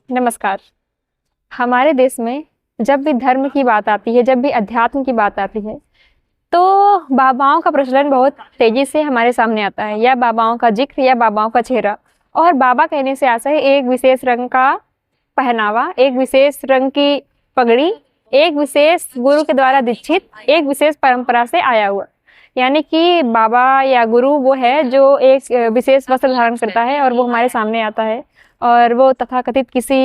नमस्कार। हमारे देश में जब भी धर्म की बात आती है, जब भी अध्यात्म की बात आती है, तो बाबाओं का प्रचलन बहुत तेजी से हमारे सामने आता है, या बाबाओं का जिक्र या बाबाओं का चेहरा। और बाबा कहने से आता है एक विशेष रंग का पहनावा, एक विशेष रंग की पगड़ी, एक विशेष गुरु के द्वारा दीक्षित, एक विशेष परंपरा से आया हुआ। यानी कि बाबा या गुरु वो है जो एक विशेष वस्त्र धारण करता है और वो हमारे सामने आता है, और वो तथाकथित किसी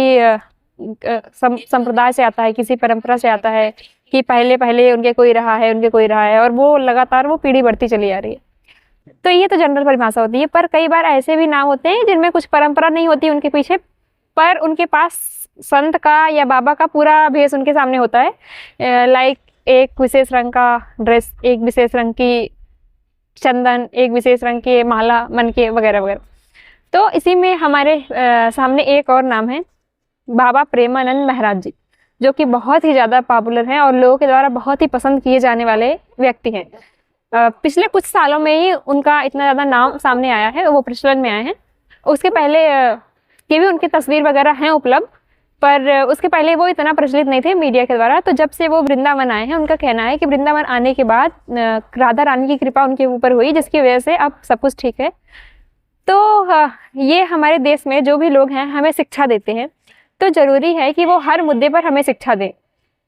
संप्रदाय से आता है, किसी परंपरा से आता है कि पहले पहले उनके कोई रहा है, उनके कोई रहा है, और वो लगातार वो पीढ़ी बढ़ती चली आ रही है। तो ये तो जनरल परिभाषा होती है, पर कई बार ऐसे भी नाम होते हैं जिनमें कुछ परंपरा नहीं होती उनके पीछे, पर उनके पास संत का या बाबा का पूरा भेष उनके सामने होता है। लाइक एक विशेष रंग का ड्रेस, एक विशेष रंग की चंदन, एक विशेष रंग के माला, मन के वगैरह वगैरह। तो इसी में हमारे सामने एक और नाम है बाबा प्रेमानंद महाराज जी, जो कि बहुत ही ज़्यादा पॉपुलर हैं और लोगों के द्वारा बहुत ही पसंद किए जाने वाले व्यक्ति हैं। पिछले कुछ सालों में ही उनका इतना ज़्यादा नाम सामने आया है, वो प्रचलन में आए हैं। उसके पहले की भी उनकी तस्वीर वगैरह हैं उपलब्ध, पर उसके पहले वो इतना प्रचलित नहीं थे मीडिया के द्वारा। तो जब से वो वृंदावन आए हैं, उनका कहना है कि वृंदावन आने के बाद राधा रानी की कृपा उनके ऊपर हुई, जिसकी वजह से अब सब कुछ ठीक है। तो ये हमारे देश में जो भी लोग हैं हमें शिक्षा देते हैं, तो ज़रूरी है कि वो हर मुद्दे पर हमें शिक्षा दें।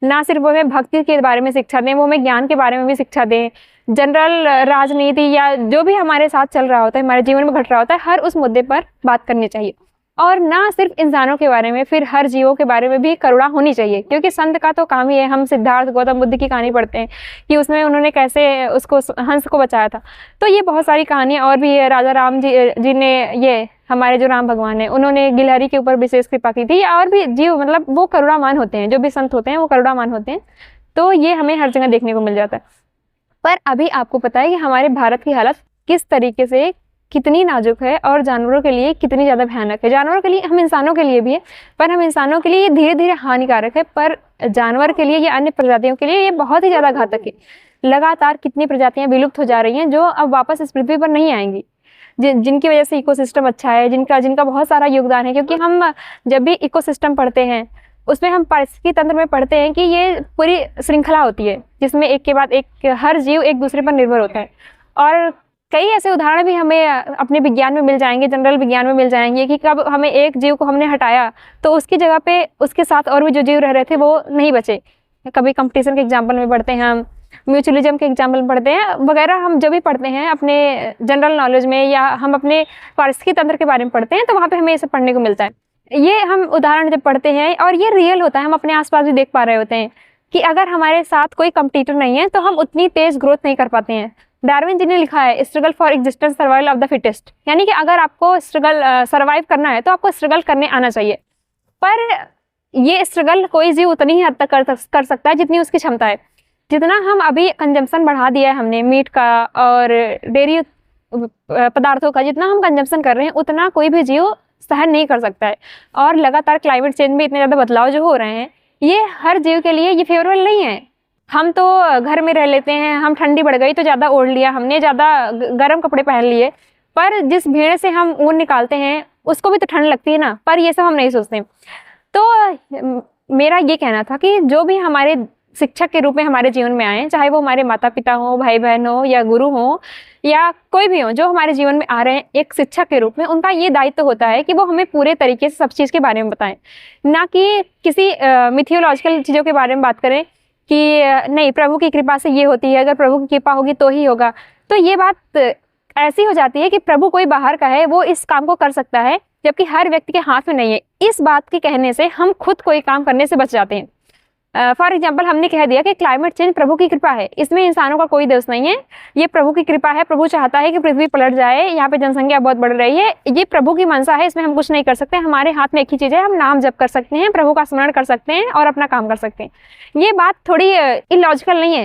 ना सिर्फ वो हमें भक्ति के बारे में शिक्षा दें, वो हमें ज्ञान के बारे में भी शिक्षा दें। जनरल राजनीति या जो भी हमारे साथ चल रहा होता है, हमारे जीवन में घट रहा होता है, हर उस मुद्दे पर बात करनी चाहिए। और ना सिर्फ इंसानों के बारे में, फिर हर जीवों के बारे में भी करुणा होनी चाहिए, क्योंकि संत का तो काम ही है। हम सिद्धार्थ गौतम बुद्ध की कहानी पढ़ते हैं कि उसमें उन्होंने कैसे उसको हंस को बचाया था। तो ये बहुत सारी कहानियाँ और भी है। राजा राम जी ने, ये हमारे जो राम भगवान हैं, उन्होंने गिलहरी के ऊपर विशेष कृपा की थी। और भी जीव, मतलब वो करुणावान होते हैं, जो भी संत होते हैं वो करुणावान होते हैं। तो ये हमें हर जगह देखने को मिल जाता है। पर अभी आपको पता है कि हमारे भारत की हालत किस तरीके से कितनी नाजुक है और जानवरों के लिए कितनी ज़्यादा भयानक है। जानवरों के लिए, हम इंसानों के लिए भी है, पर हम इंसानों के लिए ये धीरे धीरे हानिकारक है, पर जानवर के लिए या अन्य प्रजातियों के लिए ये बहुत ही ज़्यादा घातक है। लगातार कितनी प्रजातियाँ विलुप्त हो जा रही हैं जो अब वापस इस पृथ्वी पर नहीं आएंगी, जिनकी वजह से इकोसिस्टम अच्छा है, जिनका बहुत सारा योगदान है। क्योंकि हम जब भी इकोसिस्टम पढ़ते हैं, उसमें हम पारिस्थितिकी तंत्र में पढ़ते हैं कि ये पूरी श्रृंखला होती है, जिसमें एक के बाद एक हर जीव एक दूसरे पर निर्भर होता है। और कई ऐसे उदाहरण भी हमें अपने विज्ञान में मिल जाएंगे, जनरल विज्ञान में मिल जाएंगे, कि कब हमें एक जीव को हमने हटाया तो उसकी जगह पे उसके साथ और भी जो जीव रह रहे थे वो नहीं बचे। कभी कंपटीशन के एग्जाम्पल में पढ़ते हैं, हम म्यूचुअलिज्म के एग्जाम्पल पढ़ते हैं वगैरह। हम जब भी पढ़ते हैं अपने जनरल नॉलेज में, या हम अपने पारिस्थितिकी तंत्र के बारे में पढ़ते हैं, तो वहाँ पे हमें ये सब पढ़ने को मिलता है। ये हम उदाहरण जब पढ़ते हैं, और ये रियल होता है, हम अपने आसपास भी देख पा रहे होते हैं कि अगर हमारे साथ कोई कंपटीटर नहीं है तो हम उतनी तेज ग्रोथ नहीं कर पाते हैं। डार्विन जी ने लिखा है struggle for existence, survival of the fittest. यानी कि अगर आपको सर्वाइव करना है तो आपको स्ट्रगल करने आना चाहिए। पर ये स्ट्रगल कोई जीव उतनी ही हद तक कर सकता है जितनी उसकी क्षमता है। जितना हम अभी कंजम्पशन बढ़ा दिया है हमने मीट का और डेयरी पदार्थों का, जितना हम कंजम्पशन कर रहे हैं उतना कोई भी जीव सहन नहीं कर सकता है। और लगातार क्लाइमेट चेंज में इतने ज़्यादा बदलाव जो हो रहे हैं, ये हर जीव के लिए ये फेवरेबल नहीं है। हम तो घर में रह लेते हैं, हम ठंडी बढ़ गई तो ज़्यादा ओढ़ लिया हमने, ज़्यादा गर्म कपड़े पहन लिए, पर जिस भेड़ से हम ऊन निकालते हैं उसको भी तो ठंड लगती है ना। पर ये सब हम नहीं सोचते। तो मेरा ये कहना था कि जो भी हमारे शिक्षक के रूप में हमारे जीवन में आए, चाहे वो हमारे माता पिता हों, भाई बहन हो, या गुरु हों, या कोई भी हो जो हमारे जीवन में आ रहे हैं एक शिक्षक के रूप में, उनका ये दायित्व होता है कि वो हमें पूरे तरीके से सब चीज़ के बारे में बताएं। ना कि किसी मिथियोलॉजिकल चीज़ों के बारे में बात करें कि नहीं प्रभु की कृपा से ये होती है, अगर प्रभु की कृपा होगी तो ही होगा। तो ये बात ऐसी हो जाती है कि प्रभु कोई बाहर का है, वो इस काम को कर सकता है, जबकि हर व्यक्ति के हाथ में नहीं है। इस बात के कहने से हम खुद कोई काम करने से बच जाते हैं। फॉर एग्जाम्पल, हमने कह दिया कि क्लाइमेट चेंज प्रभु की कृपा है, इसमें इंसानों का कोई दोष नहीं है, ये प्रभु की कृपा है। प्रभु चाहता है कि पृथ्वी पलट जाए, यहाँ पे जनसंख्या बहुत बढ़ रही है, ये प्रभु की मंशा है, इसमें हम कुछ नहीं कर सकते। हमारे हाथ में एक ही चीज़ है, हम नाम जप कर सकते हैं, प्रभु का स्मरण कर सकते हैं और अपना काम कर सकते हैं। ये बात थोड़ी इलॉजिकल नहीं है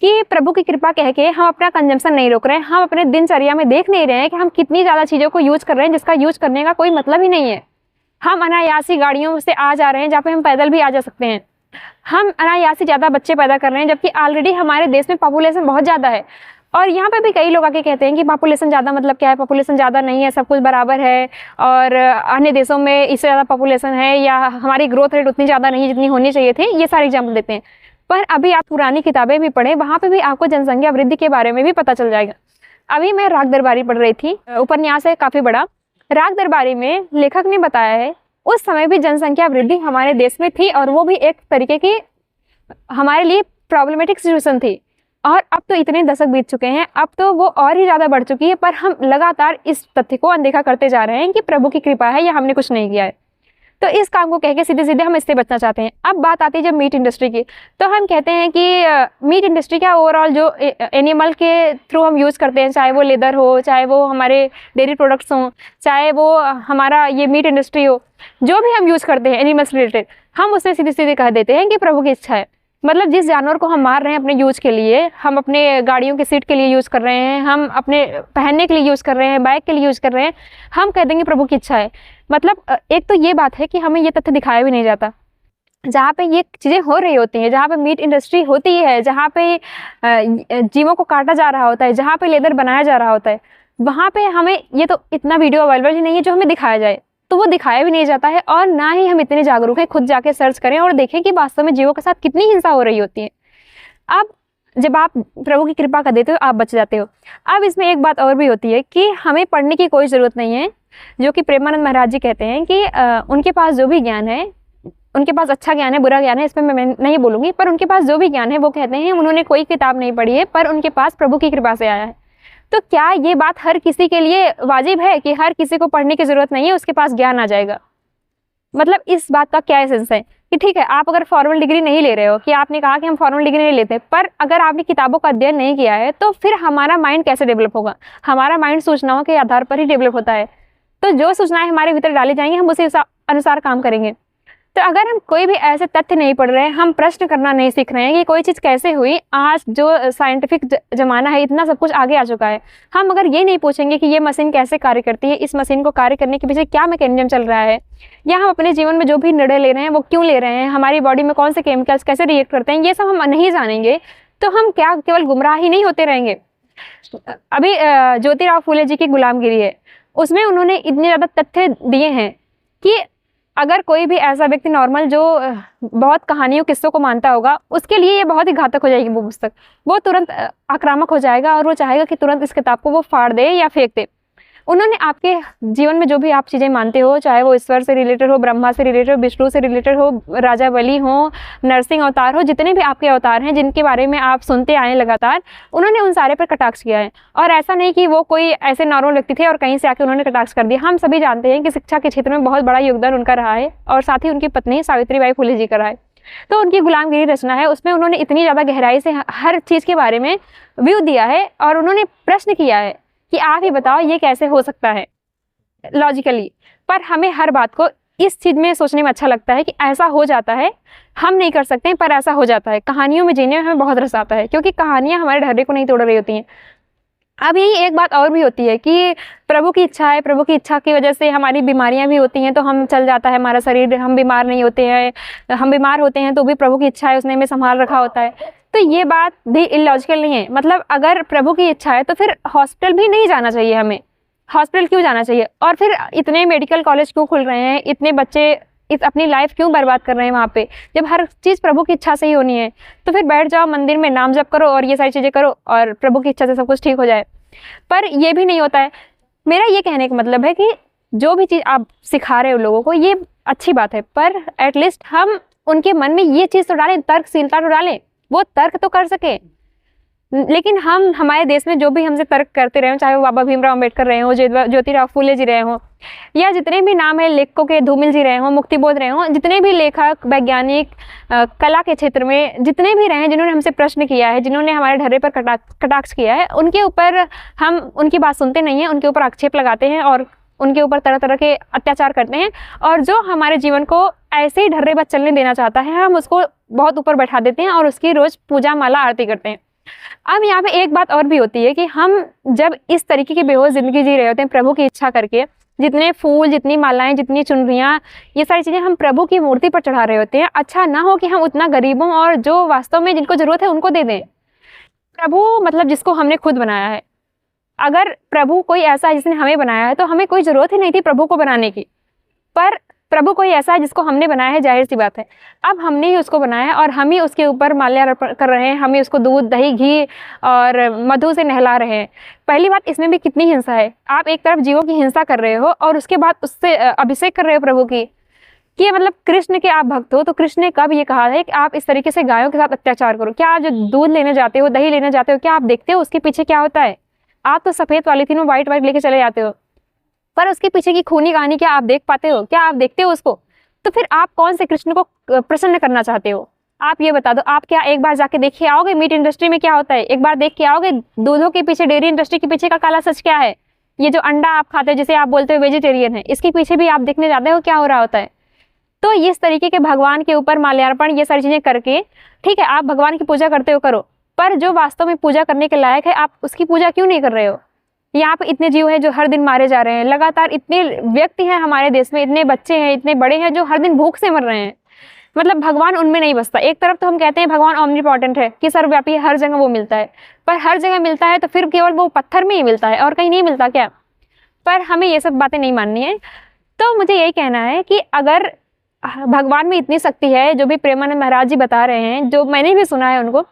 कि प्रभु की कृपा कह के हम अपना कंजम्पशन नहीं रोक रहे हैं, हम अपने दिनचर्या में देख नहीं रहे हैं कि हम कितनी ज़्यादा चीज़ों को यूज कर रहे हैं जिसका यूज करने का कोई मतलब ही नहीं है। हम अनायासी गाड़ियों से आ जा रहे हैं जहाँ पे हम पैदल भी आ जा सकते हैं। हम अनायासी ज़्यादा बच्चे पैदा कर रहे हैं, जबकि ऑलरेडी हमारे देश में पॉपुलेशन बहुत ज़्यादा है। और यहाँ पे भी कई लोग आके कहते हैं कि पॉपुलेशन ज़्यादा मतलब क्या है, पॉपुलेशन ज़्यादा नहीं है, सब कुछ बराबर है, और अन्य देशों में इससे ज़्यादा पॉपुलेशन है, या हमारी ग्रोथ रेट उतनी ज़्यादा नहीं है जितनी होनी चाहिए थी, ये सारे एग्जाम्पल देते हैं। पर अभी आप पुरानी किताबें भी पढ़ें, वहाँ पे भी आपको जनसंख्या वृद्धि के बारे में भी पता चल जाएगा। अभी मैं राग दरबारी पढ़ रही थी, उपन्यास है काफ़ी बड़ा। राग दरबारी में लेखक ने बताया है उस समय भी जनसंख्या वृद्धि हमारे देश में थी, और वो भी एक तरीके की हमारे लिए प्रॉब्लमेटिक सिचुएशन थी। और अब तो इतने दशक बीत चुके हैं, अब तो वो और ही ज़्यादा बढ़ चुकी है, पर हम लगातार इस तथ्य को अनदेखा करते जा रहे हैं कि प्रभु की कृपा है या हमने कुछ नहीं किया है। तो इस काम को कह के सीधे सीधे हम इससे बचना चाहते हैं। अब बात आती है जब मीट इंडस्ट्री की, तो हम कहते हैं कि मीट इंडस्ट्री क्या, ओवरऑल जो एनिमल के थ्रू हम यूज़ करते हैं, चाहे वो लेदर हो, चाहे वो हमारे डेयरी प्रोडक्ट्स हों, चाहे वो हमारा ये मीट इंडस्ट्री हो, जो भी हम यूज़ करते हैं एनिमल्स रिलेटेड, हम उससे सीधे सीधे कह देते हैं कि प्रभु की इच्छा है। मतलब जिस जानवर को हम मार रहे हैं अपने यूज के लिए, हम अपने गाड़ियों के सीट के लिए यूज़ कर रहे हैं, हम अपने पहनने के लिए यूज़ कर रहे हैं, बाइक के लिए यूज़ कर रहे हैं, हम कह देंगे प्रभु की इच्छा है। मतलब एक तो ये बात है कि हमें ये तथ्य दिखाया भी नहीं जाता। जहाँ पे ये चीज़ें हो रही होती हैं, जहाँ पे मीट इंडस्ट्री होती है, जहाँ पे जीवों को काटा जा रहा होता है, जहाँ पे लेदर बनाया जा रहा होता है, वहाँ पे हमें ये तो इतना वीडियो अवेलेबल ही नहीं है जो हमें दिखाया जाए, तो वो दिखाया भी नहीं जाता है। और ना ही हम इतने जागरूक हैं खुद जाके सर्च करें और देखें कि वास्तव में जीवों के साथ कितनी हिंसा हो रही होती है। अब जब आप प्रभु की कृपा कर देते हो, आप बच जाते हो। अब इसमें एक बात और भी होती है कि हमें पढ़ने की कोई ज़रूरत नहीं है, जो कि प्रेमानंद महाराज जी कहते हैं कि उनके पास जो भी ज्ञान है, उनके पास अच्छा ज्ञान है, बुरा ज्ञान है, इसमें मैं नहीं बोलूँगी, पर उनके पास जो भी ज्ञान है वो कहते हैं उन्होंने कोई किताब नहीं पढ़ी है, पर उनके पास प्रभु की कृपा से आया है। तो क्या ये बात हर किसी के लिए वाजिब है कि हर किसी को पढ़ने की ज़रूरत नहीं है, उसके पास ज्ञान आ जाएगा? मतलब इस बात का क्या एसेंस है कि ठीक है, आप अगर फॉर्मल डिग्री नहीं ले रहे हो, कि आपने कहा कि हम फॉर्मल डिग्री नहीं लेते, पर अगर आपने किताबों का अध्ययन नहीं किया है, तो फिर हमारा माइंड कैसे डेवलप होगा? हमारा माइंड सूचनाओं के आधार पर ही डेवलप होता है। तो जो सूचनाएं हमारे भीतर डाली जाएंगी, हम उसी अनुसार काम करेंगे। तो अगर हम कोई भी ऐसे तथ्य नहीं पढ़ रहे हैं, हम प्रश्न करना नहीं सीख रहे हैं कि कोई चीज़ कैसे हुई, आज जो साइंटिफिक ज़माना है, इतना सब कुछ आगे आ चुका है, हम अगर ये नहीं पूछेंगे कि ये मशीन कैसे कार्य करती है, इस मशीन को कार्य करने के पीछे क्या मैकेनिज्म चल रहा है, या हम अपने जीवन में जो भी निर्णय ले रहे हैं वो क्यों ले रहे हैं, हमारी बॉडी में कौन से केमिकल्स कैसे रिएक्ट करते हैं, ये सब हम नहीं जानेंगे, तो हम क्या केवल गुमराह ही नहीं होते रहेंगे। अभी ज्योतिराव फूले जी की गुलामगिरी है, उसमें उन्होंने इतने ज़्यादा तथ्य दिए हैं कि अगर कोई भी ऐसा व्यक्ति नॉर्मल जो बहुत कहानियों किस्सों को मानता होगा, उसके लिए ये बहुत ही घातक हो जाएगी वो पुस्तक। वो तुरंत आक्रामक हो जाएगा और वो चाहेगा कि तुरंत इस किताब को वो फाड़ दे या फेंक दे। उन्होंने आपके जीवन में जो भी आप चीज़ें मानते हो, चाहे वो ईश्वर से रिलेटेड हो, ब्रह्मा से रिलेटेड हो, विष्णु से रिलेटेड हो, राजा बलि हो, नरसिंह अवतार हो, जितने भी आपके अवतार हैं जिनके बारे में आप सुनते आए लगातार, उन्होंने उन सारे पर कटाक्ष किया है। और ऐसा नहीं कि वो कोई ऐसे नॉर्मल व्यक्ति थे और कहीं से आके उन्होंने कटाक्ष कर दिया। हम सभी जानते हैं कि शिक्षा के क्षेत्र में बहुत बड़ा योगदान उनका रहा है, और साथ ही उनकी पत्नी सावित्रीबाई फुले जी का रहा है। तो उनकी गुलामगिरी रचना है, उसमें उन्होंने इतनी ज़्यादा गहराई से हर चीज़ के बारे में व्यू दिया है, और उन्होंने प्रश्न किया है कि आप ही बताओ ये कैसे हो सकता है लॉजिकली। पर हमें हर बात को इस चीज़ में सोचने में अच्छा लगता है कि ऐसा हो जाता है, हम नहीं कर सकते पर ऐसा हो जाता है। कहानियों में जीने में हमें बहुत रस आता है, क्योंकि कहानियाँ हमारे ढर्रे को नहीं तोड़ रही होती हैं। अब यही एक बात और भी होती है कि प्रभु की इच्छा है, प्रभु की इच्छा की वजह से हमारी बीमारियां भी होती हैं, तो हम चल जाता है हमारा शरीर, हम बीमार नहीं होते हैं। हम बीमार होते हैं तो भी प्रभु की इच्छा है, उसने हमें संभाल रखा होता है। तो ये बात भी इलॉजिकल नहीं है। मतलब अगर प्रभु की इच्छा है तो फिर हॉस्पिटल भी नहीं जाना चाहिए हमें। हॉस्पिटल क्यों जाना चाहिए? और फिर इतने मेडिकल कॉलेज क्यों खुल रहे हैं, इतने बच्चे अपनी लाइफ क्यों बर्बाद कर रहे हैं वहाँ पे, जब हर चीज़ प्रभु की इच्छा से ही होनी है? तो फिर बैठ जाओ मंदिर में, नाम जप करो और ये सारी चीज़ें करो और प्रभु की इच्छा से सब कुछ ठीक हो जाए। पर ये भी नहीं होता है। मेरा ये कहने का मतलब है कि जो भी चीज़ आप सिखा रहे हो लोगों को, ये अच्छी बात है, पर एटलीस्ट हम उनके मन में ये चीज़ तो डालें, तर्कशीलता तो डालें, वो तर्क तो कर सके। लेकिन हम हमारे देश में जो भी हमसे तर्क करते रहे हो, चाहे वो बाबा भीमराव अम्बेडकर रहे हो, ज्योतिराव फूले जी रहे हो, या जितने भी नाम है लेखकों के, धूमिल जी रहे हो, मुक्तिबोध रहे हो, जितने भी लेखक, वैज्ञानिक, कला के क्षेत्र में जितने भी रहे हैं, जिन्होंने हमसे प्रश्न किया है, जिन्होंने हमारे ढर्रे पर कटाक्ष किया है, उनके ऊपर हम उनकी बात सुनते नहीं हैं, उनके ऊपर आक्षेप लगाते हैं और उनके ऊपर तरह तरह के अत्याचार करते हैं। और जो हमारे जीवन को ऐसे ही ढर्रे पर चलने देना चाहता है, हम उसको बहुत ऊपर बैठा देते हैं और उसकी रोज़ पूजा माला आरती करते हैं। अब यहाँ पे एक बात और भी होती है कि हम जब इस तरीके की बेहोश ज़िंदगी जी रहे होते हैं प्रभु की इच्छा करके, जितने फूल, जितनी मालाएं, जितनी चुनरियाँ, ये सारी चीज़ें हम प्रभु की मूर्ति पर चढ़ा रहे होते हैं, अच्छा ना हो कि हम उतना गरीबों और जो वास्तव में जिनको ज़रूरत है उनको दे दें। प्रभु मतलब जिसको हमने खुद बनाया है। अगर प्रभु कोई ऐसा है जिसने हमें बनाया है तो हमें कोई जरूरत ही नहीं थी प्रभु को बनाने की, पर प्रभु कोई ऐसा है जिसको हमने बनाया है, जाहिर सी बात है अब हमने ही उसको बनाया है और हम ही उसके ऊपर माल्यार्पण कर रहे हैं, हम ही उसको दूध दही घी और मधु से नहला रहे हैं। पहली बात, इसमें भी कितनी हिंसा है। आप एक तरफ जीवों की हिंसा कर रहे हो और उसके बाद उससे अभिषेक कर रहे हो प्रभु की, कि मतलब कृष्ण के आप भक्त हो, तो कृष्ण ने कब ये कहा है कि आप इस तरीके से गायों के साथ अत्याचार करो? क्या आप जो दूध लेने जाते हो, दही लेने जाते हो, क्या आप देखते हो उसके पीछे क्या होता है? आप तो सफेद पॉलीथीन में व्हाइट लेके चले जाते हो, पर उसके पीछे की खूनी कहानी क्या आप देख पाते हो? क्या आप देखते हो उसको? तो फिर आप कौन से कृष्ण को प्रसन्न करना चाहते हो? आप ये बता दो। आप क्या एक बार जाके देख के आओगे मीट इंडस्ट्री में क्या होता है? एक बार देख के आओगे दूधों के पीछे, डेयरी इंडस्ट्री के पीछे का काला सच क्या है? ये जो अंडा आप खाते हो, जिसे आप बोलते हो वेजिटेरियन है, इसके पीछे भी आप देखने जाते हो क्या हो रहा होता है? तो इस तरीके के भगवान के ऊपर माल्यार्पण, ये सारी चीजें करके, ठीक है आप भगवान की पूजा करते हो करो, पर जो वास्तव में पूजा करने के लायक है आप उसकी पूजा क्यों नहीं कर रहे हो? यहाँ पे इतने जीव हैं जो हर दिन मारे जा रहे हैं, लगातार इतने व्यक्ति हैं हमारे देश में, इतने बच्चे हैं, इतने बड़े हैं जो हर दिन भूख से मर रहे हैं। मतलब भगवान उनमें नहीं बसता। एक तरफ तो हम कहते हैं भगवान ओमनीपोटेंट है कि सर्वव्यापी है, हर जगह वो मिलता है, पर हर जगह मिलता है तो फिर केवल वो पत्थर में ही मिलता है और कहीं नहीं मिलता क्या? पर हमें ये सब बातें नहीं माननी है। तो मुझे यही कहना है कि अगर भगवान में इतनी शक्ति है, जो भी प्रेमानंद महाराज जी बता रहे हैं, जो मैंने भी सुना है, उनको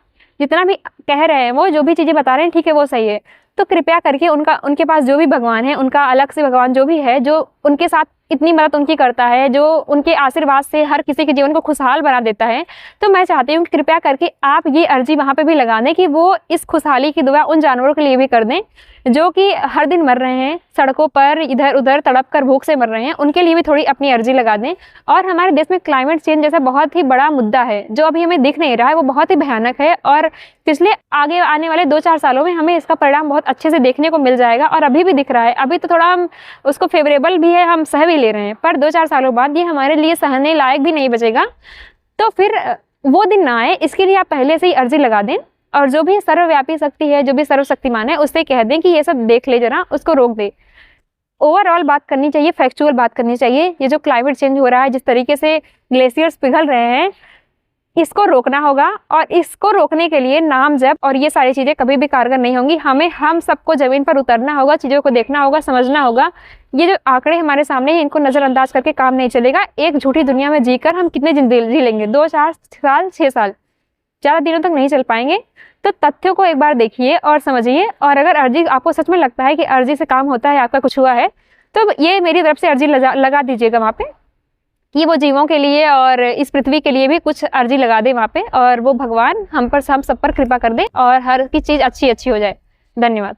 जितना भी कह रहे हैं, वो जो भी चीजें बता रहे हैं, ठीक है वो सही है, तो कृपया करके उनके पास जो भी भगवान है, उनका अलग से भगवान जो भी है, जो उनके साथ इतनी मदद उनकी करता है, जो उनके आशीर्वाद से हर किसी के जीवन को खुशहाल बना देता है, तो मैं चाहती हूँ कि कृपया करके आप ये अर्जी वहाँ पे भी लगा दें कि वो इस खुशहाली की दुआ उन जानवरों के लिए भी कर दें जो कि हर दिन मर रहे हैं, सड़कों पर इधर उधर तड़प कर भूख से मर रहे हैं, उनके लिए भी थोड़ी अपनी अर्जी लगा दें। और हमारे देश में क्लाइमेट चेंज जैसा बहुत ही बड़ा मुद्दा है जो अभी हमें दिख नहीं रहा है, वो बहुत ही भयानक है और पिछले आगे आने वाले 2-4 सालों में हमें इसका परिणाम बहुत अच्छे से देखने को मिल जाएगा। और अभी भी दिख रहा है, अभी तो थोड़ा हम उसको फेवरेबल भी है, हम सह भी ले रहे हैं, पर 2-4 सालों बाद ये हमारे लिए सहने लायक भी नहीं बचेगा। तो फिर वो दिन ना आए, इसके लिए आप पहले से ही अर्जी लगा दें और जो भी सर्वव्यापी शक्ति है, जो भी सर्वशक्तिमान है, उससे कह दें कि ये सब देख ले, जरा उसको रोक दे। ओवरऑल बात करनी चाहिए, फैक्चुअल बात करनी चाहिए। ये जो क्लाइमेट चेंज हो रहा है, जिस तरीके से ग्लेशियर्स पिघल रहे हैं, इसको रोकना होगा और इसको रोकने के लिए नाम जप और ये सारी चीज़ें कभी भी कारगर नहीं होंगी। हम सबको ज़मीन पर उतरना होगा, चीज़ों को देखना होगा, समझना होगा। ये जो आंकड़े हमारे सामने हैं, इनको नज़रअंदाज करके काम नहीं चलेगा। एक झूठी दुनिया में जीकर हम कितने दिन जी लेंगे? 2-4 साल, 6 साल, ज़्यादा दिनों तक नहीं चल पाएंगे। तो तथ्यों को एक बार देखिए और समझिए, और अगर अर्जी आपको सच में लगता है कि अर्जी से काम होता है, आपका कुछ हुआ है, तो ये मेरी तरफ से अर्जी लगा दीजिएगा वहाँ पे, कि वो जीवों के लिए और इस पृथ्वी के लिए भी कुछ अर्जी लगा दे वहाँ पे, और वो भगवान हम सब पर कृपा कर दे और हर की चीज़ अच्छी हो जाए। धन्यवाद।